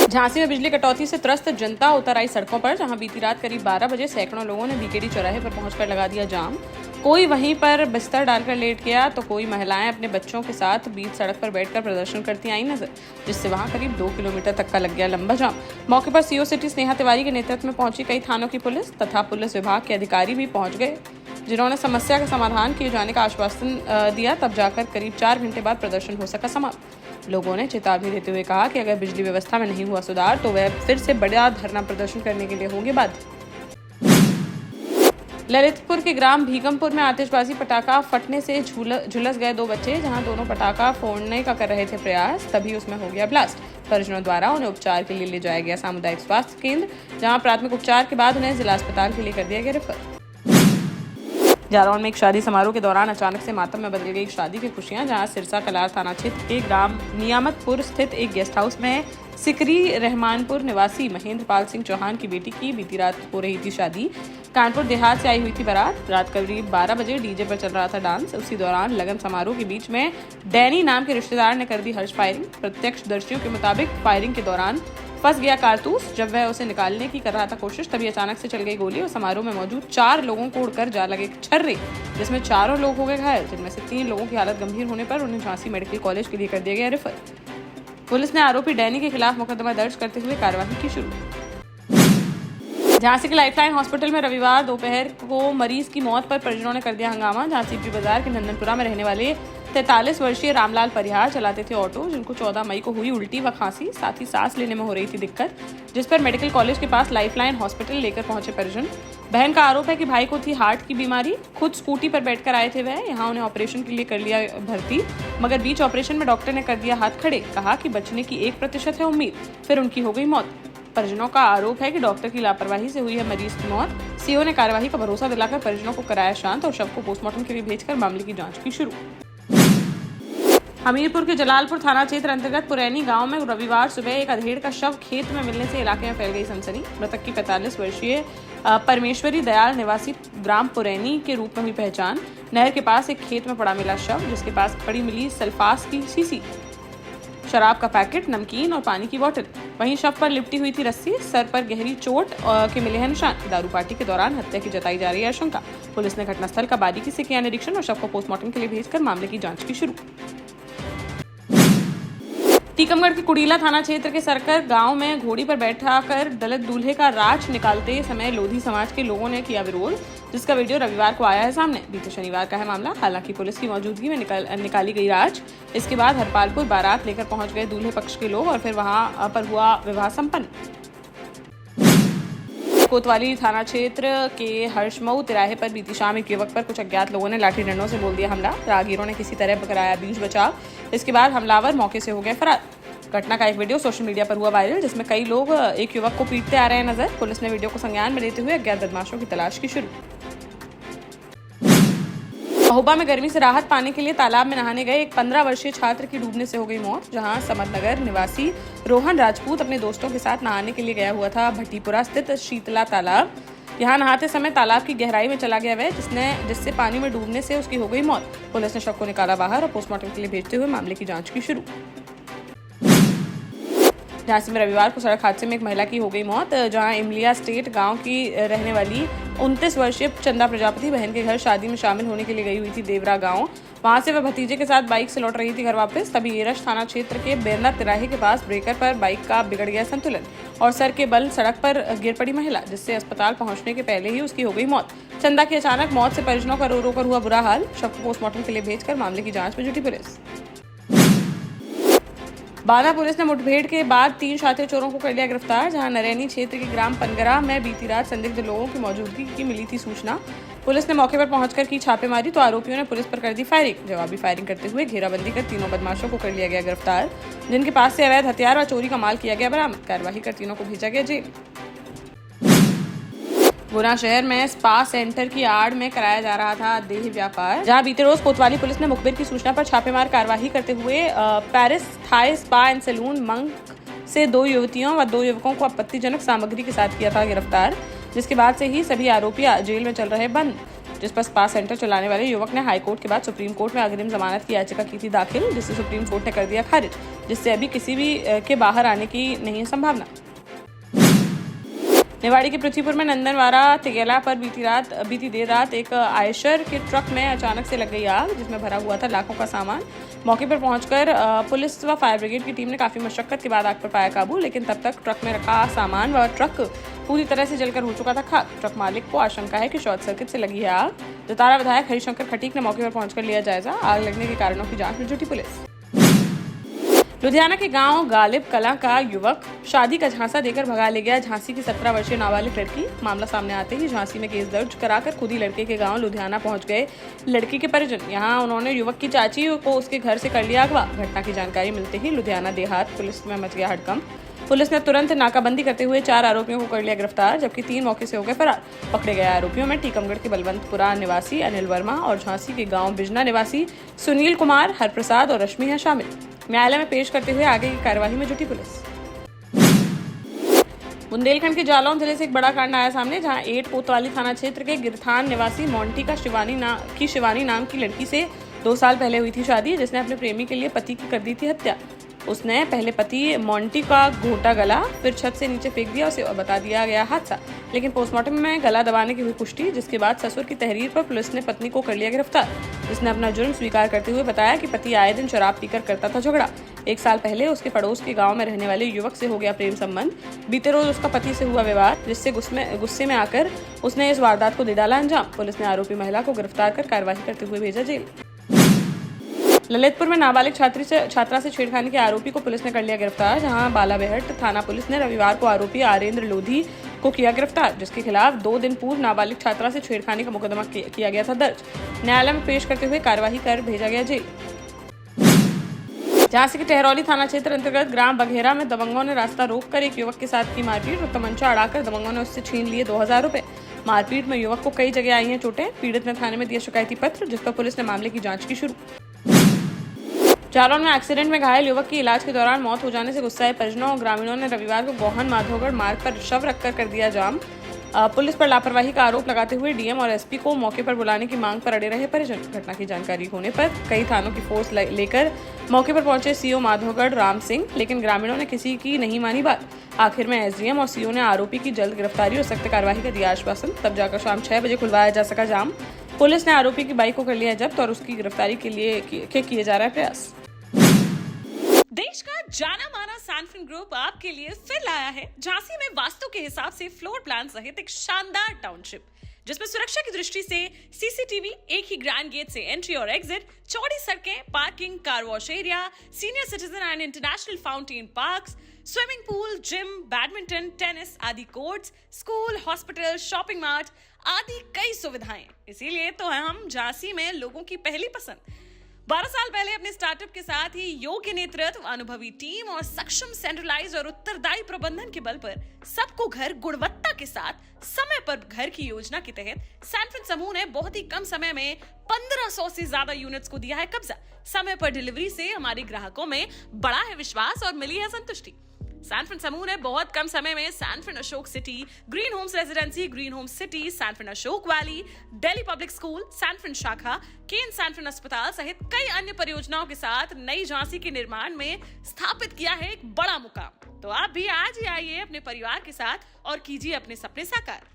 झांसी में बिजली कटौती से त्रस्त जनता उतर आई सड़कों पर, जहां बीती रात करीब 12 बजे सैकड़ों लोगों ने बीकेडी चौराहे पर पहुंचकर लगा दिया जाम। कोई वहीं पर बिस्तर डालकर लेट गया तो कोई महिलाएं अपने बच्चों के साथ बीच सड़क पर बैठकर प्रदर्शन करती आई नजर, जिससे वहां करीब 2 किलोमीटर तक का लग गया लंबा जाम। मौके पर सीओ सिटी स्नेहा तिवारी के नेतृत्व में पहुंची कई थानों की पुलिस तथा पुलिस विभाग के अधिकारी भी पहुंच गए, जिन्होंने समस्या का समाधान किए जाने का आश्वासन दिया। तब जाकर करीब 4 घंटे बाद प्रदर्शन हो सका समाप्त। लोगों ने चेतावनी देते हुए कहा कि अगर बिजली व्यवस्था में नहीं हुआ सुधार तो वह फिर से बड़ा धरना प्रदर्शन करने के लिए होंगे बाध्य। ललितपुर के ग्राम भीगमपुर में आतिशबाजी पटाखा फटने से झुलस गए 2 बच्चे, जहां दोनों पटाखा फोड़ने का कर रहे थे प्रयास, तभी उसमें हो गया ब्लास्ट। परिजनों द्वारा उन्हें उपचार के लिए ले जाया गया सामुदायिक स्वास्थ्य केंद्र, जहां प्राथमिक उपचार के बाद उन्हें जिला अस्पताल के लिए कर दिया गया रेफर। जालौन में एक शादी समारोह के दौरान अचानक से मातम में बदल गई शादी की खुशियां, जहां सिरसा कलार थाना क्षेत्र के ग्राम नियामतपुर स्थित एक गेस्ट हाउस में सिकरी रहमानपुर निवासी महेंद्र पाल सिंह चौहान की बेटी की बीती रात हो रही थी शादी। कानपुर देहात से आई हुई थी बारात। रात करीब 12 बजे डीजे पर चल रहा था डांस। उसी दौरान लगन समारोह के बीच में डैनी नाम के रिश्तेदार ने कर दी हर्ष फायरिंग। प्रत्यक्षदर्शियों के मुताबिक फायरिंग के दौरान फंस गया कारतूस। जब वह उसे निकालने की कर रहा था कोशिश, तभी अचानक से चल गई गोली और समारोह में मौजूद 4 लोगों को उड़कर जा लगे छर्रे, जिसमें 4 लोग हो गए घायल, जिनमें से 3 लोगों की हालत गंभीर होने पर उन्हें झांसी मेडिकल कॉलेज के लिए कर दिया गया रेफर। पुलिस ने आरोपी डैनी के खिलाफ मुकदमा दर्ज करते हुए कार्यवाही की शुरू। झांसी के लाइफलाइन हॉस्पिटल में रविवार दोपहर को मरीज की मौत पर परिजनों ने कर दिया हंगामा। झांसी पी बाजार के नंदनपुरा में रहने वाले 43 वर्षीय रामलाल परिहार चलाते थे ऑटो, जिनको 14 मई को हुई उल्टी व खांसी, साथ ही सांस लेने में हो रही थी दिक्कत, जिस पर मेडिकल कॉलेज के पास लाइफलाइन हॉस्पिटल लेकर पहुंचे परिजन। बहन का आरोप है कि भाई को थी हार्ट की बीमारी, खुद स्कूटी पर बैठकर आए थे वह, यहाँ उन्हें ऑपरेशन के लिए कर लिया भर्ती, मगर बीच ऑपरेशन में डॉक्टर ने कर दिया हाथ खड़े, कहा कि बचने की 1% है उम्मीद, फिर उनकी हो गई मौत। परिजनों का आरोप है कि डॉक्टर की लापरवाही से हुई है मरीज की मौत। सीओ ने कार्यवाही का भरोसा दिलाकर परिजनों को कराया शांत और शव को पोस्टमार्टम के लिए भेजकर मामले की जांच की शुरू। हमीरपुर के जलालपुर थाना क्षेत्र अंतर्गत पुरैनी गांव में रविवार सुबह एक अधेड़ का शव खेत में मिलने से इलाके में फैल गई सनसनी। मृतक की 45 वर्षीय परमेश्वरी दयाल निवासी ग्राम पुरैनी के रूप में हुई पहचान। नहर के पास एक खेत में पड़ा मिला शव, जिसके पास पड़ी मिली सल्फास की शीशी, शराब का पैकेट, नमकीन और पानी की बोतल। वहीं शव पर लिपटी हुई थी रस्सी, सर पर गहरी चोट के मिले हैं निशान। दारू पार्टी के दौरान हत्या की जताई जा रही है आशंका। पुलिस ने घटनास्थल का बारीकी से किया निरीक्षण और शव को पोस्टमार्टम के लिए भेजकर मामले की जांच की शुरू। टीकमगढ़ के कुड़ीला थाना क्षेत्र के सरकर गांव में घोड़ी पर बैठाकर दलित दूल्हे का राज निकालते समय लोधी समाज के लोगों ने किया विरोध, जिसका वीडियो रविवार को आया है सामने। बीते शनिवार का है मामला। हालांकि पुलिस की मौजूदगी में निकाली गई राज। इसके बाद हरपालपुर बारात लेकर पहुंच गए दूल्हे पक्ष के लोग और फिर वहां पर हुआ विवाह संपन्न। कोतवाली थाना क्षेत्र के हर्षमऊ तिराहे पर बीती शाम एक युवक पर कुछ अज्ञात लोगों ने लाठी डंडों से बोल दिया हमला। राहगीरों ने किसी तरह कराया बीच बचाव। इसके बाद हमलावर मौके से हो गए फरार। घटना का एक वीडियो सोशल मीडिया पर हुआ वायरल, जिसमें कई लोग एक युवक को पीटते आ रहे हैं नजर। पुलिस ने वीडियो को संज्ञान में लेते हुए अज्ञात बदमाशों की तलाश की शुरू। महोबा में गर्मी से राहत पाने के लिए तालाब में नहाने गए एक 15 वर्षीय छात्र की डूबने से हो गई मौत, जहां समतनगर निवासी रोहन राजपूत अपने दोस्तों के साथ नहाने के लिए गया हुआ था भट्टीपुरा स्थित शीतला तालाब। यहां नहाते समय तालाब की गहराई में चला गया वह, जिससे पानी में डूबने से उसकी हो गई मौत। पुलिस ने शव को निकाला बाहर और पोस्टमार्टम के लिए भेजते हुए मामले की जांच की शुरू। झांसी में रविवार को सड़क हादसे में एक महिला की हो गई मौत, जहां इमलिया स्टेट गांव की रहने वाली 29 वर्षीय चंदा प्रजापति बहन के घर शादी में शामिल होने के लिए गई हुई थी देवरा गांव। वहां से वह भतीजे के साथ बाइक से लौट रही थी घर वापस, तभी एरश थाना क्षेत्र के बेंदा तिराहे के पास ब्रेकर पर बाइक का बिगड़ गया संतुलन और सर के बल सड़क पर गिर पड़ी महिला, जिससे अस्पताल पहुंचने के पहले ही उसकी हो गई मौत। चंदा की अचानक मौत से परिजनों का रो रो कर हुआ बुरा हाल। शव को पोस्टमार्टम के लिए भेजकर मामले की जांच में जुटी पुलिस। बांदा पुलिस ने मुठभेड़ के बाद 3 शातिर चोरों को कर लिया गिरफ्तार, जहां नरैनी क्षेत्र के ग्राम पनगरा में बीती रात संदिग्ध लोगों की मौजूदगी की मिली थी सूचना। पुलिस ने मौके पर पहुंचकर की छापेमारी तो आरोपियों ने पुलिस पर कर दी फायरिंग। जवाबी फायरिंग करते हुए घेराबंदी कर तीनों बदमाशों को कर लिया गया गिरफ्तार, जिनके पास से अवैध हथियार व चोरी का माल किया गया बरामद। कार्यवाही कर तीनों को भेजा गया जेल। गुना शहर में स्पा सेंटर की आड़ में कराया जा रहा था देह व्यापार, जहां बीते रोज कोतवाली पुलिस ने मुखबिर की सूचना पर छापेमार कार्यवाही करते हुए Paris Thai spa and salon मंक से 2 युवतियों व 2 युवकों को आपत्तिजनक सामग्री के साथ किया था गिरफ्तार, जिसके बाद से ही सभी आरोपी जेल में चल रहे बंद। जिस पर स्पा सेंटर चलाने वाले युवक ने हाईकोर्ट के बाद सुप्रीम कोर्ट में अग्रिम जमानत की याचिका की थी दाखिल, जिसे सुप्रीम कोर्ट ने कर दिया खारिज, जिससे अभी किसी भी के बाहर आने की नहीं है संभावना। निवाड़ी के पृथ्वीपुर में नंदनवारा तिगेला पर बीती देर रात एक आयशर के ट्रक में अचानक से लग गई आग, जिसमें भरा हुआ था लाखों का सामान। मौके पर पहुंचकर पुलिस व फायर ब्रिगेड की टीम ने काफी मशक्कत के बाद आग पर पाया काबू, लेकिन तब तक ट्रक में रखा सामान व ट्रक पूरी तरह से जलकर हो चुका था खाक। ट्रक मालिक को आशंका है कि शॉर्ट सर्किट से लगी है आग। जतारा विधायक हरिशंकर खटीक ने मौके पर पहुंचकर लिया जायजा। आग लगने के कारणों की जांच में जुटी पुलिस। लुधियाना के गांव गालिब कला का युवक शादी का झांसा देकर भगा ले गया झांसी की 17 वर्षीय नाबालिग लड़की। मामला सामने आते ही झांसी में केस दर्ज कराकर खुद ही लड़के के गांव लुधियाना पहुंच गए लड़की के परिजन। यहां उन्होंने युवक की चाची को उसके घर से कर लिया अगवा। घटना की जानकारी मिलते ही लुधियाना देहात पुलिस में मच गया हड़कंप। पुलिस ने तुरंत नाकाबंदी करते हुए 4 आरोपियों को कर लिया गिरफ्तार, जबकि 3 मौके से हो गए फरार। पकड़े गए आरोपियों में टीकमगढ़ के बलवंतपुरा निवासी अनिल वर्मा और झांसी के गांव बिजना निवासी सुनील कुमार, हरप्रसाद और रश्मि हैं शामिल। न्यायालय में पेश करते हुए आगे की कार्यवाही में जुटी पुलिस। बुंदेलखंड के जालौन जिले से एक बड़ा कांड आया सामने, जहां 8 कोतवाली थाना क्षेत्र के गिरथान निवासी मोंटी का शिवानी नाम की लड़की से 2 साल पहले हुई थी शादी, जिसने अपने प्रेमी के लिए पति की कर दी थी हत्या। उसने पहले पति मोंटी का घोटा गला, फिर छत से नीचे फेंक दिया, उसे बता दिया गया हादसा। लेकिन पोस्टमार्टम में गला दबाने की हुई पुष्टि, जिसके बाद ससुर की तहरीर पर पुलिस ने पत्नी को कर लिया गिरफ्तार। जिसने अपना जुर्म स्वीकार करते हुए बताया कि पति आए दिन शराब पीकर करता था झगड़ा। 1 साल पहले उसके पड़ोस के गांव में रहने वाले युवक से हो गया प्रेम संबंध। बीते रोज उसका पति से हुआ विवाद, जिससे गुस्से में आकर उसने इस वारदात को दे डाला अंजाम। पुलिस ने आरोपी महिला को गिरफ्तार कर कार्रवाई करते हुए भेजा जेल। ललितपुर में नाबालिग छात्रा से छेड़खानी के आरोपी को पुलिस ने कर लिया गिरफ्तार, जहां बालाबेहट थाना पुलिस ने रविवार को आरोपी आरेंद्र लोधी को किया गिरफ्तार, जिसके खिलाफ 2 दिन पूर्व नाबालिग छात्रा से छेड़खानी का मुकदमा किया गया था दर्ज। न्यायालय में पेश करते हुए कार्यवाही कर भेजा गया जेल। झांसी के टहरौली थाना क्षेत्र अंतर्गत ग्राम बघेरा में दबंगों ने रास्ता रोककर एक युवक के साथ की मारपीट और तमंचा अड़ाकर दबंगों ने उससे छीन लिए 2000 रुपए। मारपीट में युवक को कई जगह आई हैं चोटें। पीड़ित ने थाने में दिया शिकायती पत्र, जिस पर पुलिस ने मामले की जांच की शुरू। जालौन में एक्सीडेंट में घायल युवक की इलाज के दौरान मौत हो जाने से गुस्साए परिजनों और ग्रामीणों ने रविवार को गोहन माधोगढ़ मार्ग पर शव रखकर कर दिया जाम। पुलिस पर लापरवाही का आरोप लगाते हुए डीएम और एसपी को मौके पर बुलाने की मांग पर अड़े रहे परिजन। घटना की जानकारी होने पर कई थानों की फोर्स लेकर मौके पर पहुंचे सीओ माधोगढ़ राम सिंह, लेकिन ग्रामीणों ने किसी की नहीं मानी बात। आखिर में एसडीएम और सीओ ने आरोपी की जल्द गिरफ्तारी और सख्त कार्रवाई का दिया आश्वासन। तब जाकर शाम 6 बजे खुलवाया जा सका जाम। पुलिस ने आरोपी की बाइक को कर लिया जब्त और उसकी गिरफ्तारी के लिए किए जा रहा है प्रयास। देश का जाना माना सैनफिन ग्रुप आपके लिए फिर लाया है झांसी में वास्तु के हिसाब से फ्लोर प्लान सहित एक शानदार टाउनशिप, जिसमें सुरक्षा की दृष्टि से सीसीटीवी, एक ही ग्रैंड गेट से एंट्री और एग्जिट, चौड़ी सड़कें, parking, car wash area, senior citizen and international fountain parks, swimming pool, gym, badminton, tennis आदि courts, school, hospital, shopping mart आदि कई सुविधाएं। इसीलिए तो हम झांसी में लोगों की पहली पसंद। 12 साल पहले अपने स्टार्टअप के साथ ही योग्य नेतृत्व, अनुभवी टीम और सक्षम सेंट्रलाइज और उत्तरदायी प्रबंधन के बल पर सबको घर गुणवत्ता के साथ समय पर घर की योजना के तहत सैनफिन समूह ने बहुत ही कम समय में 1500 से ज्यादा यूनिट्स को दिया है कब्जा। समय पर डिलीवरी से हमारे ग्राहकों में बड़ा है विश्वास और मिली है संतुष्टि। सैनफिन समूह ने बहुत कम समय में Sanfin Ashok city, green homes residency, green homes city, Sanfin Ashok valley, Delhi public school, Sanfin शाखा, केन सैनफिन अस्पताल सहित कई अन्य परियोजनाओं के साथ नई झांसी के निर्माण में स्थापित किया है एक बड़ा मुकाम। तो आप भी आज ही आइए अपने परिवार के साथ और कीजिए अपने सपने साकार।